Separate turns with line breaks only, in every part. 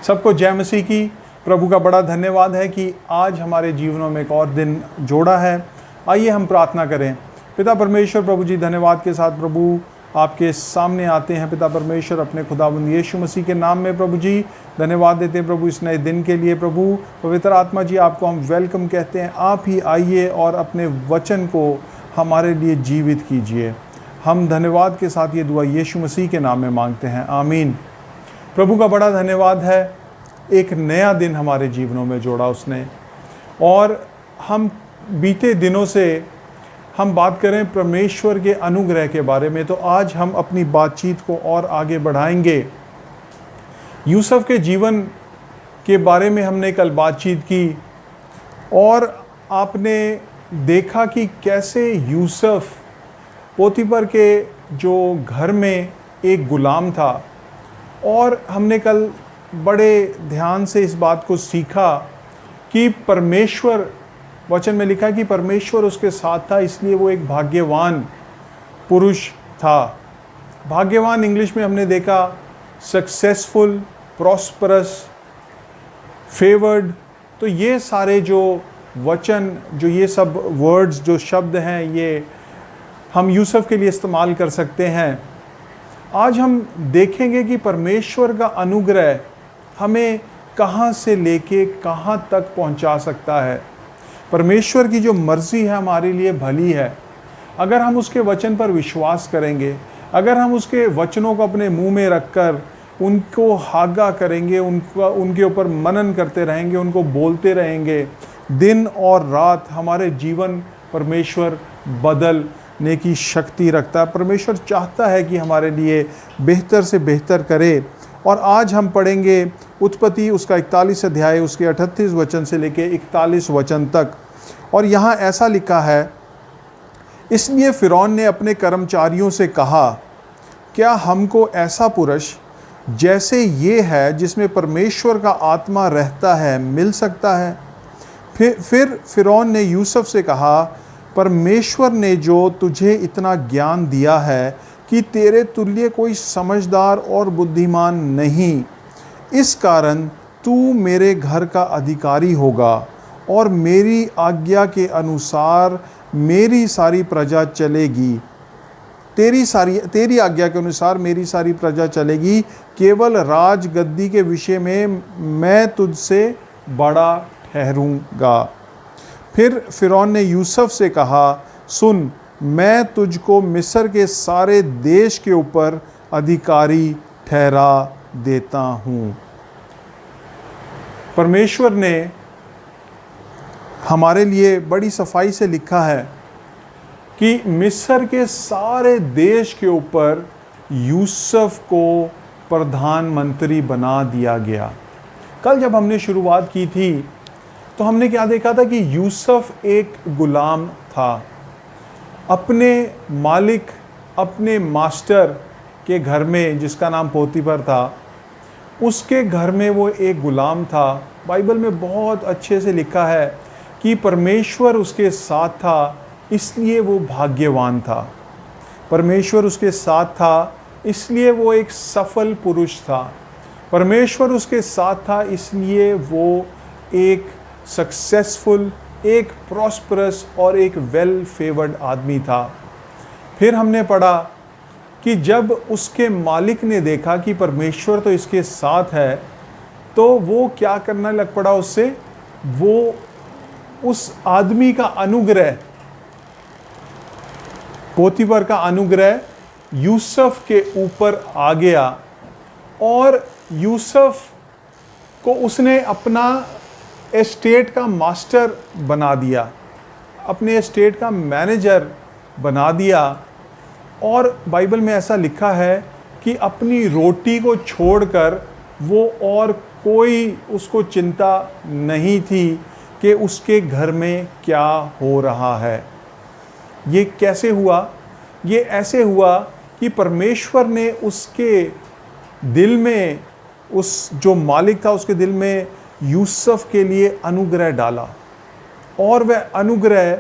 सबको जय मसीह की। प्रभु का बड़ा धन्यवाद है कि आज हमारे जीवनों में एक और दिन जोड़ा है। आइए हम प्रार्थना करें। पिता परमेश्वर, प्रभु जी धन्यवाद के साथ प्रभु आपके सामने आते हैं। पिता परमेश्वर, अपने खुदाबंद यीशु मसीह के नाम में प्रभु जी धन्यवाद देते हैं प्रभु इस नए दिन के लिए। प्रभु पवित्र आत्मा जी, आपको हम वेलकम कहते हैं। आप ही आइए और अपने वचन को हमारे लिए जीवित कीजिए। हम धन्यवाद के साथ ये दुआ यीशु मसीह के नाम में मांगते हैं, आमीन। प्रभु का बड़ा धन्यवाद है, एक नया दिन हमारे जीवनों में जोड़ा उसने। और हम बीते दिनों से हम बात करें परमेश्वर के अनुग्रह के बारे में, तो आज हम अपनी बातचीत को और आगे बढ़ाएंगे। यूसुफ के जीवन के बारे में हमने कल बातचीत की और आपने देखा कि कैसे यूसुफ पोतीफर के जो घर में एक गुलाम था। और हमने कल बड़े ध्यान से इस बात को सीखा कि परमेश्वर, वचन में लिखा है कि परमेश्वर उसके साथ था, इसलिए वो एक भाग्यवान पुरुष था। भाग्यवान इंग्लिश में हमने देखा सक्सेसफुल, प्रॉस्परस, फेवर्ड। तो ये सारे जो वचन, जो ये सब वर्ड्स, जो शब्द हैं, ये हम यूसुफ के लिए इस्तेमाल कर सकते हैं। आज हम देखेंगे कि परमेश्वर का अनुग्रह हमें कहाँ से लेके कहाँ तक पहुँचा सकता है। परमेश्वर की जो मर्ज़ी है हमारे लिए भली है। अगर हम उसके वचन पर विश्वास करेंगे, अगर हम उसके वचनों को अपने मुंह में रखकर उनको हागा करेंगे, उनके ऊपर मनन करते रहेंगे, उनको बोलते रहेंगे दिन और रात, हमारे जीवन परमेश्वर बदलने की शक्ति रखता है। परमेश्वर चाहता है कि हमारे लिए बेहतर से बेहतर करे। और आज हम पढ़ेंगे उत्पत्ति उसका 41 अध्याय, उसके 38 वचन से लेके 41 वचन तक। और यहाँ ऐसा लिखा है, इसलिए फ़िरौन ने अपने कर्मचारियों से कहा, क्या हमको ऐसा पुरुष जैसे ये है जिसमें परमेश्वर का आत्मा रहता है मिल सकता है? फिर फ़िरौन ने यूसुफ से कहा, परमेश्वर ने जो तुझे इतना ज्ञान दिया है कि तेरे तुल्य कोई समझदार और बुद्धिमान नहीं, इस कारण तू मेरे घर का अधिकारी होगा और मेरी आज्ञा के अनुसार मेरी सारी प्रजा चलेगी। तेरी आज्ञा के अनुसार मेरी सारी प्रजा चलेगी। केवल राजगद्दी के विषय में मैं तुझसे बड़ा ठहरूंगा। फिर फ़िरौन ने यूसुफ से कहा, सुन, मैं तुझको मिस्र के सारे देश के ऊपर अधिकारी ठहरा देता हूँ। परमेश्वर ने हमारे लिए बड़ी सफाई से लिखा है कि मिस्र के सारे देश के ऊपर यूसुफ को प्रधानमंत्री बना दिया गया। कल जब हमने शुरुआत की थी तो हमने क्या देखा था कि यूसुफ एक गुलाम था। अपने मालिक, अपने मास्टर के घर में, जिसका नाम पोतीफर था, उसके घर में वो एक गुलाम था। बाइबल में बहुत अच्छे से लिखा है कि परमेश्वर उसके साथ था, इसलिए वो भाग्यवान था। परमेश्वर उसके साथ था, इसलिए वो एक सफल पुरुष था। परमेश्वर उसके साथ था, इसलिए वो एक सक्सेसफुल, एक प्रॉस्परस और एक वेल फेवर्ड आदमी था। फिर हमने पढ़ा कि जब उसके मालिक ने देखा कि परमेश्वर तो इसके साथ है, तो वो क्या करना लग पड़ा उससे, वो उस आदमी का अनुग्रह, पोतीफर का अनुग्रह यूसुफ के ऊपर आ गया और यूसुफ को उसने अपना एस्टेट का मास्टर बना दिया, अपने एस्टेट का मैनेजर बना दिया। और बाइबल में ऐसा लिखा है कि अपनी रोटी को छोड़कर वो और कोई उसको चिंता नहीं थी कि उसके घर में क्या हो रहा है। ये कैसे हुआ? ये ऐसे हुआ कि परमेश्वर ने उसके दिल में, उस जो मालिक था उसके दिल में यूसुफ के लिए अनुग्रह डाला। और वह अनुग्रह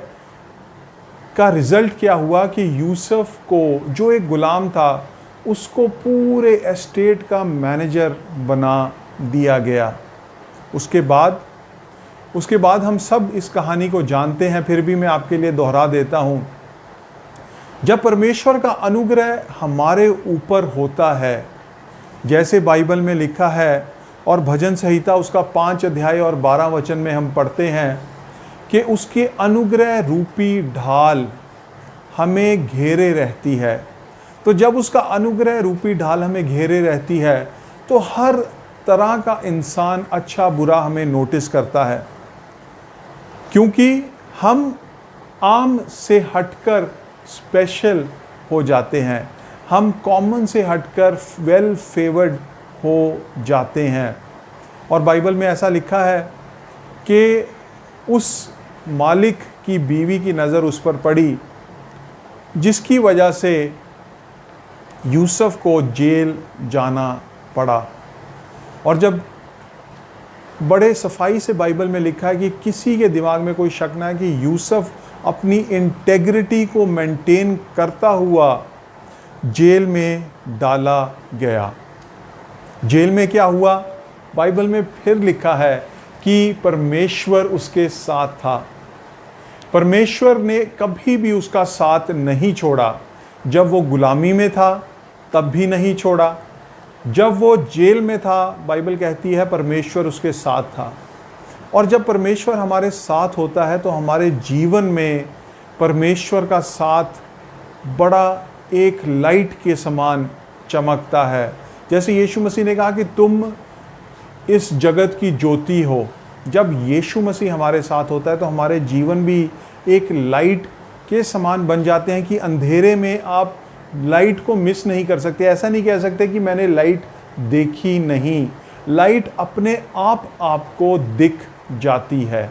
का रिज़ल्ट क्या हुआ कि यूसुफ को, जो एक गुलाम था, उसको पूरे एस्टेट का मैनेजर बना दिया गया। उसके बाद हम सब इस कहानी को जानते हैं, फिर भी मैं आपके लिए दोहरा देता हूँ। जब परमेश्वर का अनुग्रह हमारे ऊपर होता है, जैसे बाइबल में लिखा है और भजन संहिता उसका 5 अध्याय और 12 वचन में हम पढ़ते हैं कि उसके अनुग्रह रूपी ढाल हमें घेरे रहती है। तो जब उसका अनुग्रह रूपी ढाल हमें घेरे रहती है तो हर तरह का इंसान अच्छा बुरा हमें नोटिस करता है, क्योंकि हम आम से हटकर स्पेशल हो जाते हैं, हम कॉमन से हटकर वेल फेवर्ड हो जाते हैं। और बाइबल में ऐसा लिखा है कि उस मालिक की बीवी की नज़र उस पर पड़ी, जिसकी वजह से यूसुफ को जेल जाना पड़ा। और जब बड़े सफाई से बाइबल में लिखा है कि किसी के दिमाग में कोई शक ना है कि यूसुफ अपनी इंटेग्रिटी को मेंटेन करता हुआ जेल में डाला गया। जेल में क्या हुआ? बाइबल में फिर लिखा है कि परमेश्वर उसके साथ था। परमेश्वर ने कभी भी उसका साथ नहीं छोड़ा। जब वो गुलामी में था तब भी नहीं छोड़ा, जब वो जेल में था बाइबल कहती है परमेश्वर उसके साथ था। और जब परमेश्वर हमारे साथ होता है तो हमारे जीवन में परमेश्वर का साथ बड़ा एक लाइट के समान चमकता है। जैसे यीशु मसीह ने कहा कि तुम इस जगत की ज्योति हो। जब यीशु मसीह हमारे साथ होता है तो हमारे जीवन भी एक लाइट के समान बन जाते हैं कि अंधेरे में आप लाइट को मिस नहीं कर सकते। ऐसा नहीं कह सकते कि मैंने लाइट देखी नहीं, लाइट अपने आप आपको दिख जाती है।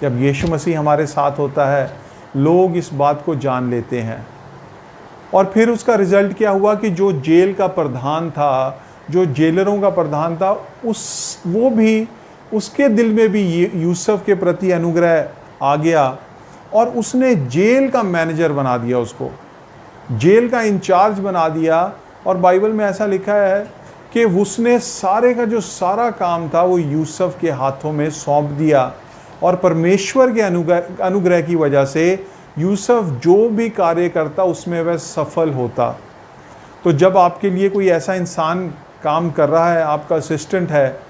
जब यीशु मसीह हमारे साथ होता है लोग इस बात को जान लेते हैं। और फिर उसका रिजल्ट क्या हुआ कि जो जेल का प्रधान था, जो जेलरों का प्रधान था, वो भी उसके दिल में भी यूसुफ के प्रति अनुग्रह आ गया और उसने जेल का मैनेजर बना दिया, उसको जेल का इंचार्ज बना दिया। और बाइबल में ऐसा लिखा है कि उसने सारे का जो सारा काम था वो यूसुफ के हाथों में सौंप दिया। और परमेश्वर के अनुग्रह की वजह से यूसुफ जो भी कार्य करता उसमें वह सफल होता। तो जब आपके लिए कोई ऐसा इंसान काम कर रहा है, आपका असिस्टेंट है,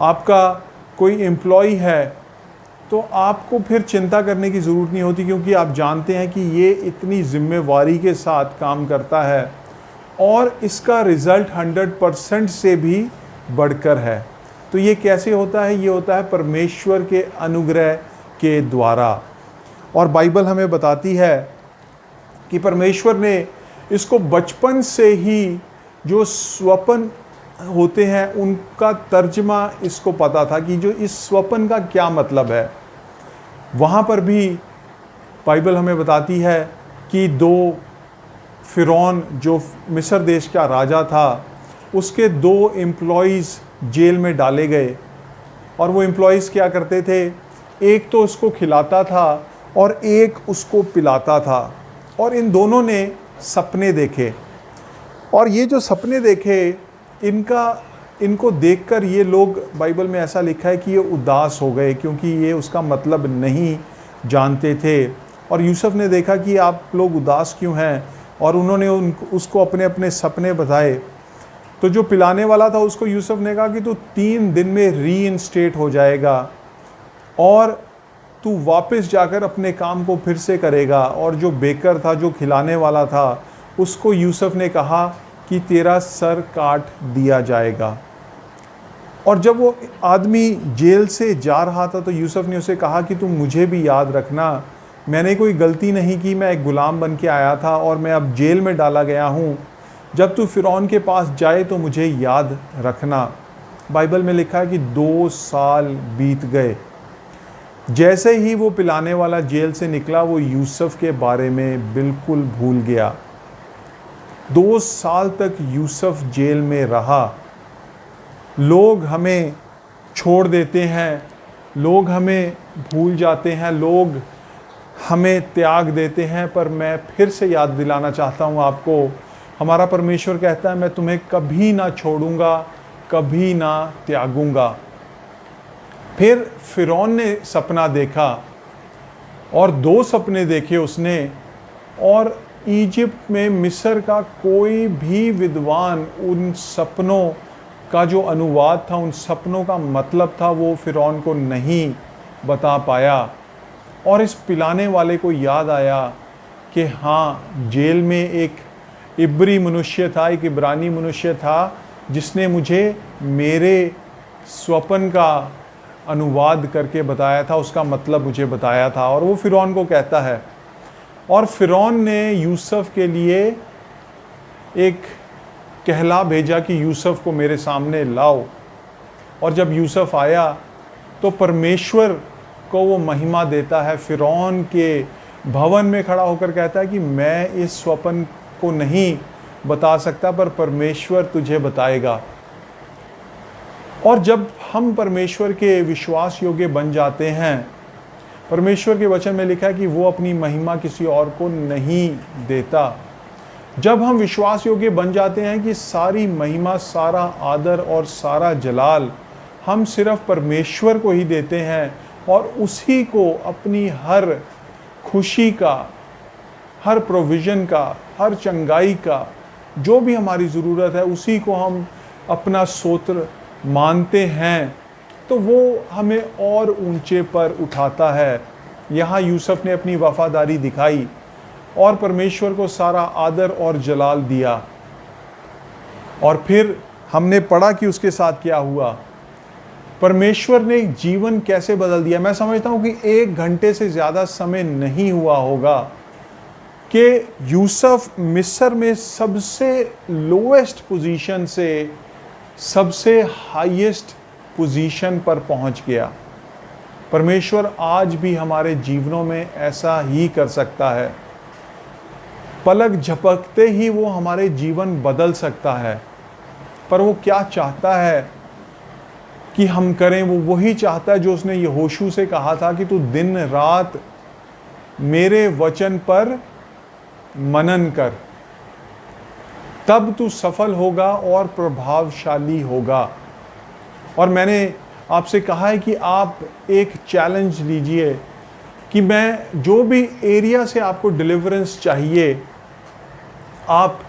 आपका कोई एम्प्लॉय है, तो आपको फिर चिंता करने की ज़रूरत नहीं होती, क्योंकि आप जानते हैं कि ये इतनी जिम्मेवारी के साथ काम करता है और इसका रिज़ल्ट 100% से भी बढ़कर है। तो ये कैसे होता है? ये होता है परमेश्वर के अनुग्रह के द्वारा। और बाइबल हमें बताती है कि परमेश्वर ने इसको बचपन से ही जो स्वप्न होते हैं उनका तर्जमा इसको पता था कि जो इस स्वप्न का क्या मतलब है। वहाँ पर भी बाइबल हमें बताती है कि 2 फ़िरौन जो मिस्र देश का राजा था, उसके 2 एम्प्लॉइज़ जेल में डाले गए। और वो एम्प्लॉइज़ क्या करते थे? एक तो उसको खिलाता था और एक उसको पिलाता था। और इन दोनों ने सपने देखे, और ये जो सपने देखे इनको देखकर ये लोग, बाइबल में ऐसा लिखा है कि ये उदास हो गए, क्योंकि ये उसका मतलब नहीं जानते थे। और यूसुफ ने देखा कि आप लोग उदास क्यों हैं, और उन्होंने उसको अपने अपने सपने बताए। तो जो पिलाने वाला था उसको यूसुफ ने कहा कि तू 3 दिन में रीइंस्टेट हो जाएगा और तू वापस जाकर अपने काम को फिर से करेगा। और जो बेकर था, जो खिलाने वाला था, उसको यूसुफ ने कहा कि तेरा सर काट दिया जाएगा। और जब वो आदमी जेल से जा रहा था तो यूसुफ ने उसे कहा कि तुम मुझे भी याद रखना, मैंने कोई गलती नहीं की, मैं एक गुलाम बन के आया था और मैं अब जेल में डाला गया हूँ। जब तू फ़िरौन के पास जाए तो मुझे याद रखना। बाइबल में लिखा है कि 2 साल बीत गए। जैसे ही वो पिलाने वाला जेल से निकला, वो यूसुफ के बारे में बिल्कुल भूल गया। 2 साल तक यूसुफ जेल में रहा। लोग हमें छोड़ देते हैं, लोग हमें भूल जाते हैं, लोग हमें त्याग देते हैं, पर मैं फिर से याद दिलाना चाहता हूँ आपको, हमारा परमेश्वर कहता है मैं तुम्हें कभी ना छोड़ूंगा, कभी ना त्यागूंगा। फिर फिरौन ने सपना देखा और 2 सपने देखे उसने, और इजिप्ट में मिस्र का कोई भी विद्वान उन सपनों का जो अनुवाद था, उन सपनों का मतलब था, वो फिरौन को नहीं बता पाया। और इस पिलाने वाले को याद आया कि हाँ, जेल में एक इब्री मनुष्य था, एक इब्रानी मनुष्य था, जिसने मुझे मेरे स्वप्न का अनुवाद करके बताया था, उसका मतलब मुझे बताया था। और वो फिरौन को कहता है, और फिरौन ने यूसुफ के लिए एक कहला भेजा कि यूसुफ को मेरे सामने लाओ। और जब यूसुफ आया तो परमेश्वर को वो महिमा देता है। फिरौन के भवन में खड़ा होकर कहता है कि मैं इस स्वप्न को नहीं बता सकता, पर परमेश्वर तुझे बताएगा। और जब हम परमेश्वर के विश्वास योग्य बन जाते हैं, परमेश्वर के वचन में लिखा है कि वो अपनी महिमा किसी और को नहीं देता। जब हम विश्वास योग्य बन जाते हैं कि सारी महिमा, सारा आदर और सारा जलाल हम सिर्फ परमेश्वर को ही देते हैं, और उसी को अपनी हर खुशी का, हर प्रोविज़न का, हर चंगाई का, जो भी हमारी ज़रूरत है, उसी को हम अपना स्तोत्र मानते हैं, तो वो हमें और ऊंचे पर उठाता है। यहाँ यूसुफ ने अपनी वफादारी दिखाई और परमेश्वर को सारा आदर और जलाल दिया। और फिर हमने पढ़ा कि उसके साथ क्या हुआ। परमेश्वर ने जीवन कैसे बदल दिया। मैं समझता हूँ कि 1 घंटे से ज़्यादा समय नहीं हुआ होगा कि यूसुफ मिस्र में सबसे लोएस्ट पोजीशन से सबसे हाईएस्ट पोजीशन पर पहुंच गया। परमेश्वर आज भी हमारे जीवनों में ऐसा ही कर सकता है। पलक झपकते ही वो हमारे जीवन बदल सकता है। पर वो क्या चाहता है कि हम करें, वो वही चाहता है जो उसने यहोशू से कहा था कि तू दिन रात मेरे वचन पर मनन कर, तब तू सफल होगा और प्रभावशाली होगा। और मैंने आपसे कहा है कि आप एक चैलेंज लीजिए कि मैं जो भी एरिया से आपको डिलीवरेंस चाहिए, आप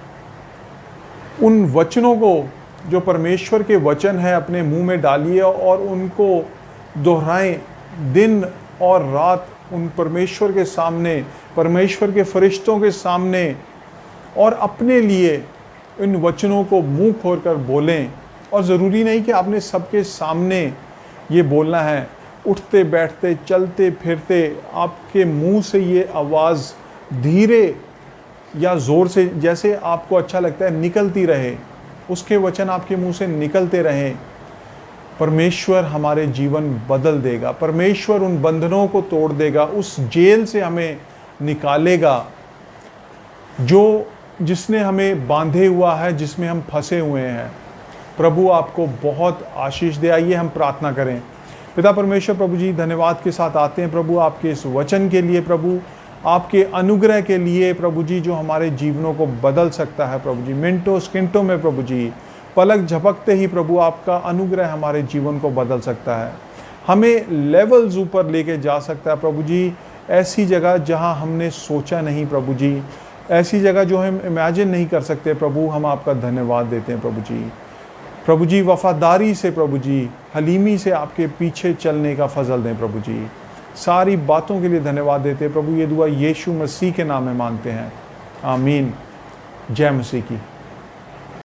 उन वचनों को, जो परमेश्वर के वचन है, अपने मुंह में डालिए और उनको दोहराएं दिन और रात, उन परमेश्वर के सामने, परमेश्वर के फरिश्तों के सामने, और अपने लिए इन वचनों को मुंह खोलकर बोलें। और ज़रूरी नहीं कि आपने सबके सामने ये बोलना है। उठते बैठते, चलते फिरते आपके मुंह से ये आवाज़ धीरे या ज़ोर से, जैसे आपको अच्छा लगता है, निकलती रहे। उसके वचन आपके मुंह से निकलते रहें। परमेश्वर हमारे जीवन बदल देगा। परमेश्वर उन बंधनों को तोड़ देगा, उस जेल से हमें निकालेगा जिसने हमें बांधे हुआ है, जिसमें हम फंसे हुए हैं। प्रभु आपको बहुत आशीष दे। आइए हम प्रार्थना करें। पिता परमेश्वर, प्रभु जी धन्यवाद के साथ आते हैं प्रभु आपके इस वचन के लिए, प्रभु आपके अनुग्रह के लिए, प्रभु जी जो हमारे जीवनों को बदल सकता है। प्रभु जी मिनटों सेकंडों में, प्रभु जी पलक झपकते ही प्रभु आपका अनुग्रह हमारे जीवन को बदल सकता है, हमें लेवल्स ऊपर लेके जा सकता है। प्रभु जी ऐसी जगह जहां हमने सोचा नहीं, प्रभु जी ऐसी जगह जो हम इमेजिन नहीं कर सकते, प्रभु हम आपका धन्यवाद देते हैं। प्रभु जी, प्रभु जी वफादारी से, प्रभु जी हलीमी से आपके पीछे चलने का फजल दें। प्रभु जी सारी बातों के लिए धन्यवाद देते हैं। प्रभु ये दुआ यीशु मसीह के नाम में मांगते हैं, आमीन। जय मसीह की।